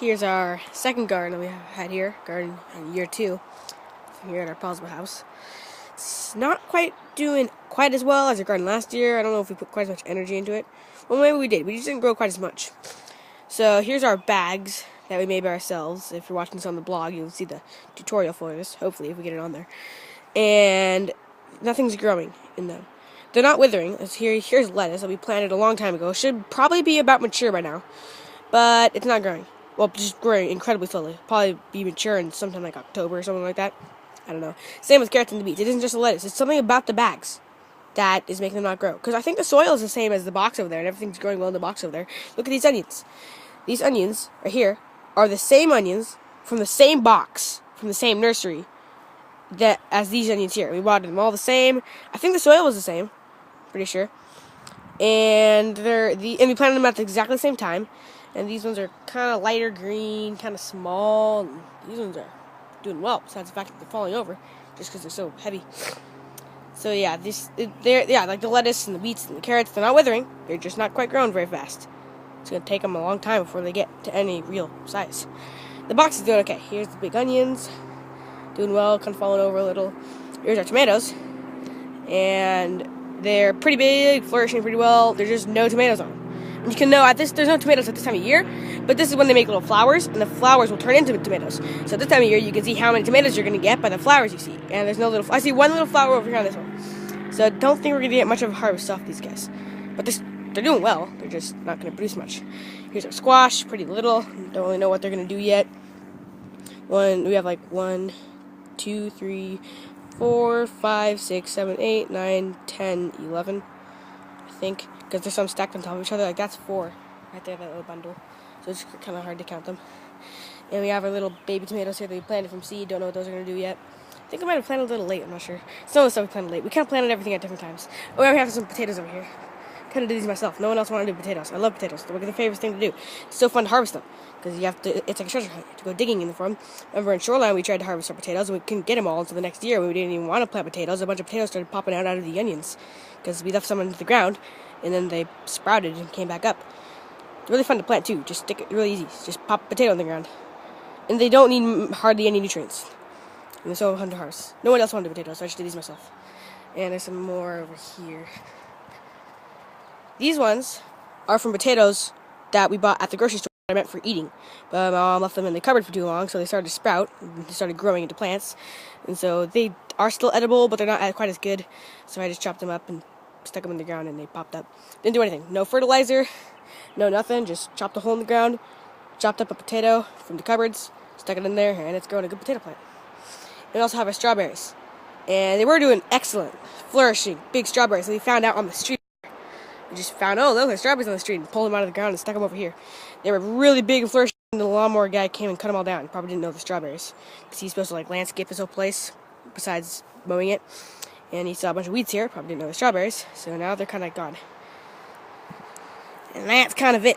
Here's our second garden that we had here, garden in year 2, here at our Posma house. It's not quite doing quite as well as our garden last year. I don't know if we put quite as much energy into it. Well, maybe we did. We just didn't grow quite as much. So here's our bags that we made by ourselves. If you're watching this on the blog, you'll see the tutorial for this, hopefully, if we get it on there. And nothing's growing in them. They're not withering. Here's lettuce that we planted a long time ago. Should probably be about mature by now, but it's not growing. Well, just growing incredibly slowly. Probably be mature in sometime like October or something like that. I don't know. Same with carrots and the beets. It isn't just the lettuce. It's something about the bags that is making them not grow. Because I think the soil is the same as the box over there, and everything's growing well in the box over there. Look at these onions. These onions right here are the same onions from the same box, from the same nursery, that as these onions here. We watered them all the same. I think the soil was the same. Pretty sure. And we planted them at exactly the same time. And these ones are kind of lighter green, kind of small. And these ones are doing well, besides the fact that they're falling over, just because they're so heavy. So yeah, like the lettuce and the beets and the carrots, they're not withering. They're just not quite growing very fast. It's gonna take them a long time before they get to any real size. The box is doing okay. Here's the big onions, doing well, kind of falling over a little. Here's our tomatoes, and they're pretty big, flourishing pretty well. There's just no tomatoes on them. And you can know there's no tomatoes at this time of year, but this is when they make little flowers, and the flowers will turn into tomatoes. So at this time of year, you can see how many tomatoes you're going to get by the flowers you see. And there's no little. I see one little flower over here on this one. So I don't think we're going to get much of a harvest off these guys. But they're doing well. They're just not going to produce much. Here's our squash, pretty little. Don't really know what they're going to do yet. We have like 1, 2, 3, 4, 5, 6, 7, 8, 9, 10, 11, I think, because there's some stacked on top of each other. Like that's 4 right there, that little bundle. So it's kind of hard to count them. And we have our little baby tomatoes here that we planted from seed. Don't know what those are going to do yet. I think I might have planted a little late. I'm not sure. Some of the stuff we planted late. We kind of planted everything at different times. Oh, we have some potatoes over here. Kind of did these myself. No one else wanted to do potatoes. I love potatoes. They're like the favorite thing to do. It's so fun to harvest them because it's like a treasure hunt to go digging in the farm. Remember in Shoreline we tried to harvest our potatoes and we couldn't get them all until the next year when we didn't even want to plant potatoes. A bunch of potatoes started popping out of the onions because we left some into the ground and then they sprouted and came back up. It's really fun to plant too. Just stick it really easy. Just pop a potato in the ground, and they don't need hardly any nutrients. And they're so fun to harvest. No one else wanted potatoes, so I just did these myself. And there's some more over here. These ones are from potatoes that we bought at the grocery store that I meant for eating. But my mom left them in the cupboard for too long, so they started to sprout. And they started growing into plants. And so they are still edible, but they're not quite as good. So I just chopped them up and stuck them in the ground, and they popped up. Didn't do anything. No fertilizer, no nothing. Just chopped a hole in the ground, chopped up a potato from the cupboards, stuck it in there, and it's growing a good potato plant. And we also have our strawberries. And they were doing excellent, flourishing, big strawberries that we found out on the street. We just found, those are strawberries on the street, and pulled them out of the ground and stuck them over here. They were really big and flourishing, and the lawnmower guy came and cut them all down. He probably didn't know the strawberries, because he's supposed to landscape his whole place, besides mowing it. And he saw a bunch of weeds here, probably didn't know the strawberries, so now they're kind of gone. And that's kind of it.